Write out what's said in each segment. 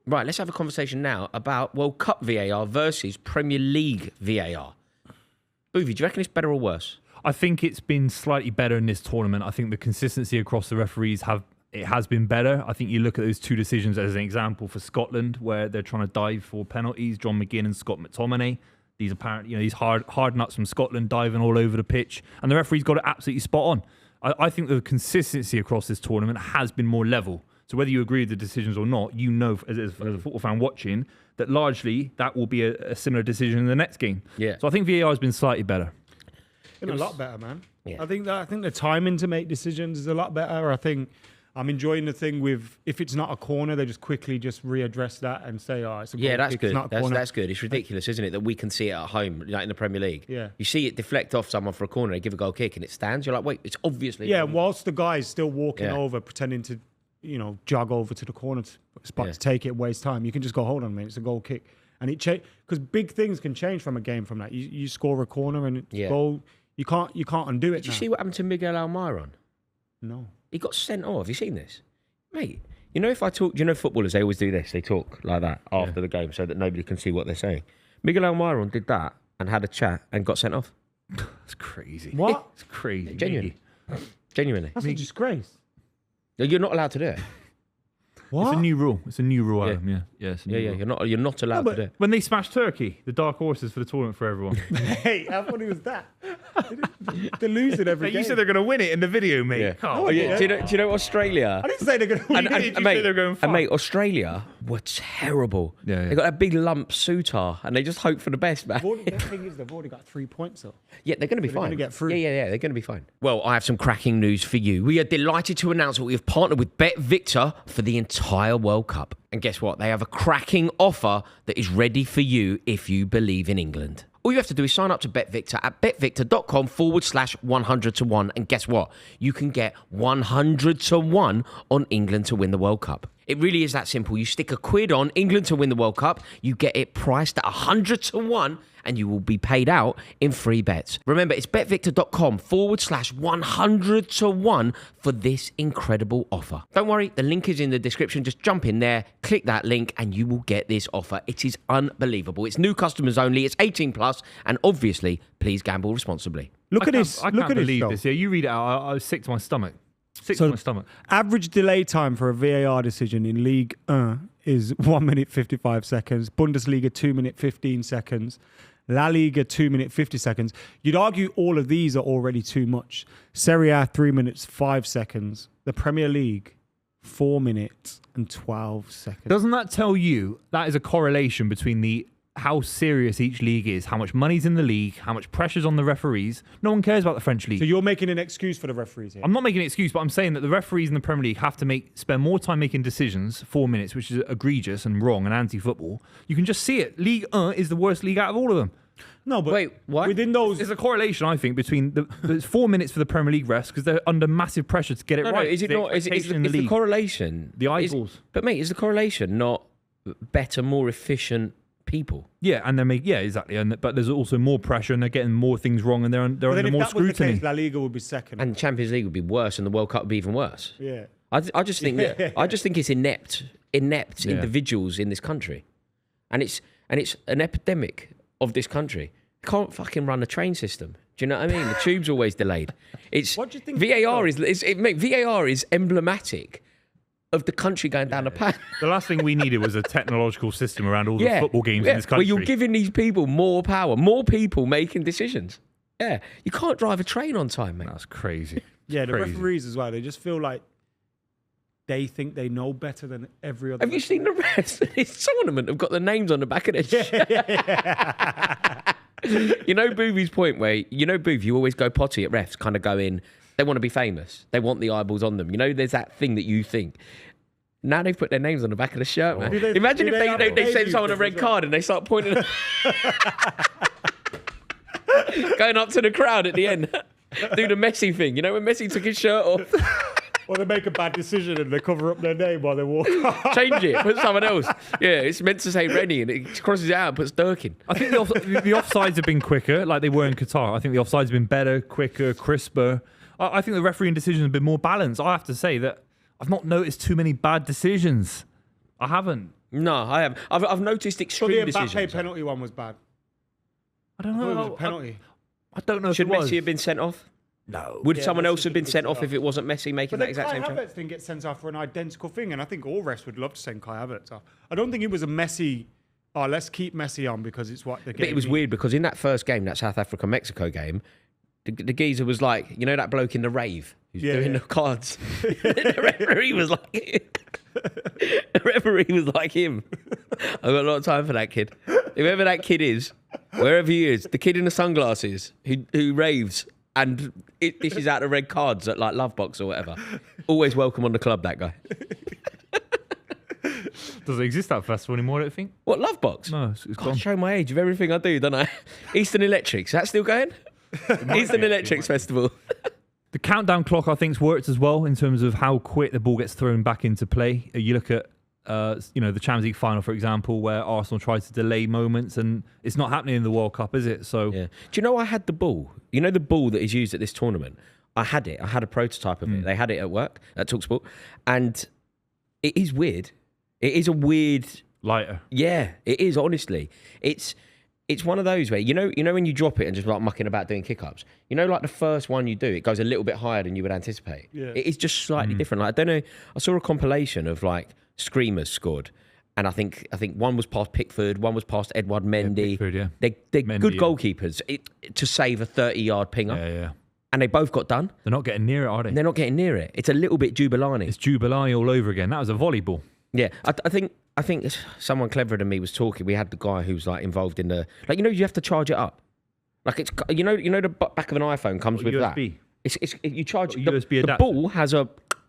Right, let's have a conversation now about World Cup VAR versus Premier League VAR. Buvey, do you reckon it's better or worse? I think it's been slightly better in this tournament. I think the consistency across the referees has been better. I think you look at those two decisions as an example for Scotland, where they're trying to dive for penalties. John McGinn and Scott McTominay. These apparent, these hard nuts from Scotland diving all over the pitch, and the referee's got it absolutely spot on. I think the consistency across this tournament has been more level. So whether you agree with the decisions or not, as a football fan watching, that largely that will be a similar decision in the next game. Yeah. So I think VAR has been slightly better. Been a lot better, man. Yeah. I think the timing to make decisions is a lot better. I think I'm enjoying the thing with, if it's not a corner, they just quickly readdress that and say, oh, it's a goal That's kick, good. It's not a corner. That's good. It's ridiculous, isn't it, that we can see it at home, like in the Premier League. Yeah. You see it deflect off someone for a corner, they give a goal kick and it stands. You're like, wait, it's obviously... Yeah, whilst the guy's still walking over, pretending to, jog over to the corner spot to take it, waste time, you can just go, hold on a minute, it's a goal kick. And it because big things can change from a game from that. You score a corner and it's goal. You can't undo it. Did you see what happened to Miguel Almiron? No. He got sent off. Have you seen this? Mate, if I talk... footballers, they always do this. They talk like that after the game so that nobody can see what they're saying. Miguel Almiron did that and had a chat and got sent off. It's crazy. What? It's crazy. Genuinely. That's a disgrace. You're not allowed to do it. What? It's a new rule. It's a new rule, Adam. Yeah. It's a new rule. You're not allowed to do it. When they smashed Turkey, the dark horses for the tournament for everyone. Hey, how funny was that? They're losing every game. You said they're going to win it in the video, mate. Yeah. Oh, Do you know Australia? I didn't say they're going to win. And mate, Australia were terrible. Yeah. They got a big lump Sutar and they just hope for the best, man. The thing is, they've already got 3 points though. Yeah, they're going to be fine. They're going to get through. Yeah, they're going to be fine. Well, I have some cracking news for you. We are delighted to announce that we have partnered with BetVictor for the entire World Cup. And guess what? They have a cracking offer that is ready for you if you believe in England. All you have to do is sign up to BetVictor at betvictor.com/100 to 1. And guess what? You can get 100 to 1 on England to win the World Cup. It really is that simple. You stick a quid on England to win the World Cup, you get it priced at 100 to 1, and you will be paid out in free bets. Remember, it's betvictor.com/100 to 1 for this incredible offer. Don't worry, the link is in the description. Just jump in there, click that link, and you will get this offer. It is unbelievable. It's new customers only. It's 18 plus, and obviously, please gamble responsibly. Look at this. I can't believe this. Yeah, you read it out. I was sick to my stomach. Average delay time for a VAR decision in Ligue 1 is 1 minute 55 seconds. Bundesliga 2 minute 15 seconds. La Liga 2 minute 50 seconds. You'd argue all of these are already too much. Serie A 3 minutes 5 seconds. The Premier League 4 minutes and 12 seconds. Doesn't that tell you that is a correlation between how serious each league is, how much money's in the league, how much pressure's on the referees? No one cares about the French league. So you're making an excuse for the referees here? I'm not making an excuse, but I'm saying that the referees in the Premier League have to spend more time making decisions, 4 minutes, which is egregious and wrong and anti-football. You can just see it. Ligue 1 is the worst league out of all of them. No, but wait, what? Within those... There's a correlation, I think, between the 4 minutes for the Premier League refs because they're under massive pressure to get it right. No, is it not? Is the correlation... The eyeballs. But mate, is the correlation not better, more efficient people? Yeah, and exactly. But there's also more pressure, and they're getting more things wrong, and they're under more scrutiny. If that was the case, La Liga would be second, and Champions League would be worse, and the World Cup would be even worse. Yeah, I just think it's inept individuals in this country, and it's an epidemic of this country. Can't fucking run a train system. Do you know what I mean? The tube's always delayed. What do you think? VAR VAR is emblematic of the country going down the pan. The last thing we needed was a technological system around all the football games in this country. Where you're giving these people more power, more people making decisions. Yeah, you can't drive a train on time, mate. That's crazy. Yeah, the referees as well. They just feel like they think they know better than every other. Have you seen the rest? Some of them have got the names on the back of their shirt. You know Buvey's point where, Buvey, you always go potty at refs, kind of go in, they want to be famous. They want the eyeballs on them. There's that thing that you think. Now they've put their names on the back of the shirt, man. Imagine if they send someone a red card and they start pointing going up to the crowd at the end. Do the Messi thing. When Messi took his shirt off? Or they make a bad decision and they cover up their name while they walk off. Change it. Put someone else. Yeah, it's meant to say Rennie and it crosses it out and puts Dirk in. I think the offsides have been quicker, like they were in Qatar. I think the offsides have been better, quicker, crisper. I think the refereeing decisions have been more balanced. I have to say that I've not noticed too many bad decisions. I haven't. No, I have. I've noticed So extreme the Mbappe decisions. penalty one was bad. I don't I thought it know. was a penalty. I don't know if Should it was. Messi have been sent off? No. Would Yeah, someone Messi else have should been have sent been off sent if it wasn't Messi making But that then exact Kai same change? Havertz didn't get sent off for an identical thing, and I think all refs would love to send Kai Havertz off. I don't think it was a Messi. Oh, let's keep Messi on because it's what the game. But it was weird because in that first game, that South Africa-Mexico game, the geezer was like, you know that bloke in the rave who's doing the cards? The referee was like the referee was like him. I've got a lot of time for that kid. Whoever that kid is, wherever he is, the kid in the sunglasses who raves and dishes out the red cards at like Lovebox or whatever. Always welcome on the club, that guy. Does it exist, that festival anymore, I don't think? What, Lovebox? No, it's God, I gone. show my age of everything I do, don't I? Eastern Electrics, is that still going? Eastern Electrics Festival. The countdown clock, I think, works as well in terms of how quick the ball gets thrown back into play. You look at, the Champions League final, for example, where Arsenal tried to delay moments, and it's not happening in the World Cup, is it? So, Yeah. Do you know I had the ball? You know the ball that is used at this tournament? I had it. I had a prototype of it. They had it at work at TalkSport, and it is weird. It is a weird. lighter. Yeah, it is. Honestly, it's one of those where you know when you drop it and just like mucking about doing kick-ups. Like the first one you do, it goes a little bit higher than you would anticipate. Yeah. It is just slightly different. Like I don't know. I saw a compilation of like screamers scored, and I think one was past Pickford, one was past Edouard Mendy. Pickford, yeah. They're Mendy, good yeah. goalkeepers to save a 30-yard pinger, Yeah. and they both got done. They're not getting near it, are they? They're not getting near it. It's a little bit Jubilani. It's Jubilani all over again. That was a volleyball. Yeah, I think someone cleverer than me was talking. We had the guy who was like involved in the you have to charge it up. Like it's the back of an iPhone comes with USB. that. It's you charge Got a the, USB the adapter. ball has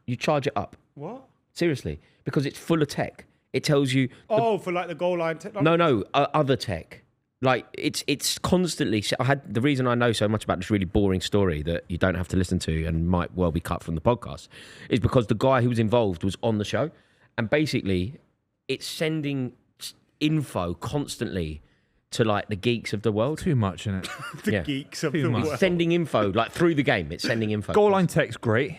you charge it up. What? Seriously, because it's full of tech. It tells you Oh, for like the goal line technology? no other tech. Like it's constantly. I had the reason I know so much about this really boring story that you don't have to listen to and might well be cut from the podcast is because the guy who was involved was on the show, and basically it's sending info constantly to like the geeks of the world. Too much in it. The geeks of Too the much. world. Sending info like through the game. It's sending info. Goal line tech's great.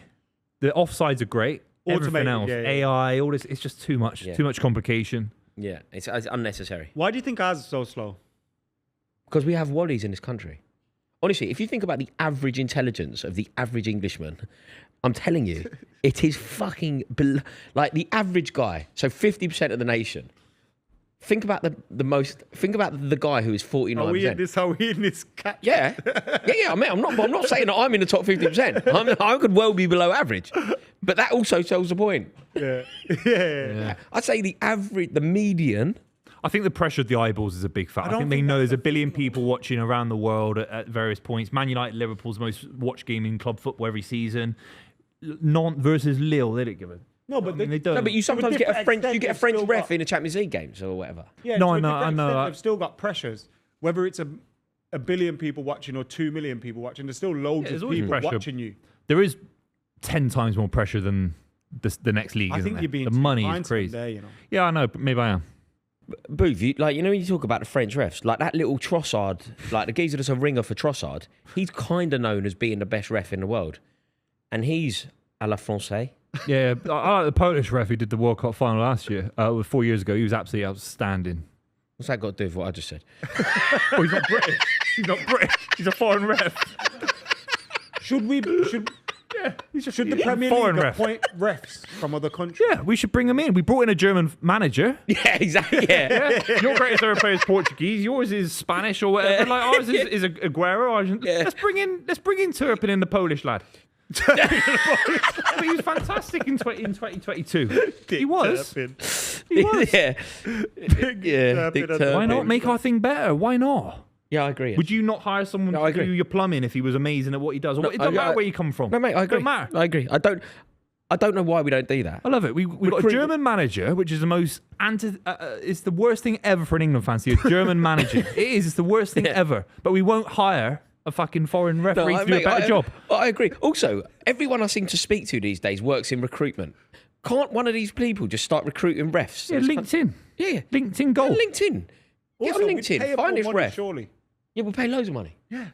The offsides are great. Everything Automated, else, yeah. AI, all this, it's just too much. Yeah. Too much complication. Yeah, it's unnecessary Why do you think ours is so slow? because we have Wallies in this country. Honestly, if you think about the average intelligence of the average Englishman, I'm telling you, it is fucking like the average guy. So 50% of the nation. Think about Think about the guy who is 49%. Are we in this catch? Yeah. I mean, I'm not saying that I'm in the top 50%. I could well be below average, but that also tells the point. Yeah. I'd say the median. I think the pressure of the eyeballs is a big factor. I don't think they think know that's there's a a billion thing, people watching around the world at various points. Man United, Liverpool's most watched game in club football every season. Nantes versus Lille, they didn't give a. No, but I mean, they don't. No, but you sometimes get a different French. extent, You get a they've French still ref got- in a Champions League games or whatever. Yeah, No, to I a know, different I know. extent, They've still got pressures. Whether it's a billion people watching or 2 million people watching, there's still loads there's of always people pressure. watching you. There is 10 times more pressure than the next league, I isn't think there? you're being the too money kind is to them crazy. there, you know. Yeah, I know, but maybe I am. Booth, when you talk about the French refs, like that little Trossard, like the geezer that's a ringer for Trossard, he's kind of known as being the best ref in the world. And he's à la Francais. Yeah, I like the Polish ref who did the World Cup final last year, 4 years ago. He was absolutely outstanding. What's that got to do with what I just said? Oh, he's not British. He's not British. He's a foreign ref. Should the Premier foreign League ref. appoint refs from other countries? Yeah, we should bring him in. We brought in a German manager. Yeah, exactly. Yeah. Your greatest ever player is Portuguese. Yours is Spanish or whatever. Like ours is Aguero. Yeah. Let's bring in Turpin in the Polish lad. But he was fantastic in 2022. He was. He was. Yeah. Yeah. Dick Turpin. Why not make our thing better? Why not? Yeah, I agree. Would you not hire someone No, I to do agree. your plumbing if he was amazing at what he does? Or it doesn't matter where you come from. No, mate, I agree. It doesn't matter. I agree. I don't know why we don't do that. I love it. We've got a Recruit- German manager, which is the most it's the worst thing ever for an England fan. See a German manager. It is. It's the worst thing ever. But we won't hire a fucking foreign referee to do a better job. I agree. Also, everyone I seem to speak to these days works in recruitment. Can't one of these people just start recruiting refs? Yeah, LinkedIn. Yeah. LinkedIn goal. LinkedIn. Get on we'd pay LinkedIn. up Find more this money, ref. surely. Yeah, we'll pay loads of money. Yeah.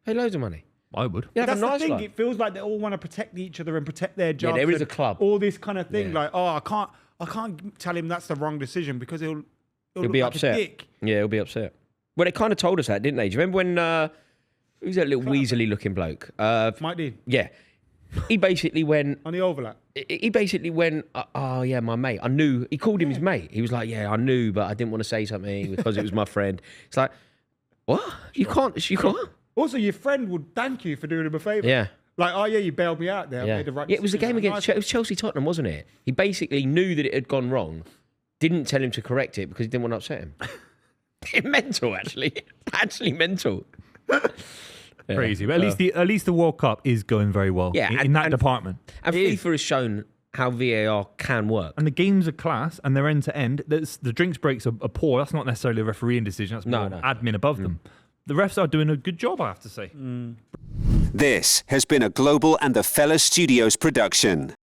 Pay loads of money. I would. Yeah, have That's a nice the thing. life. It feels like they all want to protect each other and protect their jobs. there is and a club. All this kind of thing. Yeah. Like, oh, I can't. I can't tell him that's the wrong decision because he'll look be like upset. a dick. Yeah, he'll be upset. Well, they kind of told us that, didn't they? Do you remember when who's that little weaselly-looking bloke? Mike Dean Yeah. He basically went. on the overlap. He basically went, oh, yeah, my mate. I knew. He called him his mate. He was like, yeah, I knew, but I didn't want to say something because it was my friend. It's like, what? You can't. Also, your friend would thank you for doing him a favour. Yeah. Like, oh yeah, you bailed me out there. I Yeah. made the right It was the decision. game against Nice. it was Chelsea-Tottenham, wasn't it? He basically knew that it had gone wrong, didn't tell him to correct it because he didn't want to upset him. Mental, actually. Actually mental. Yeah. Crazy. But at least the World Cup is going very well in that department. And FIFA has shown how VAR can work. And the games are class and they're end to end. The drinks breaks are poor. That's not necessarily a refereeing decision. That's more admin above them. The refs are doing a good job, I have to say. This has been a Global and the Fella Studios production.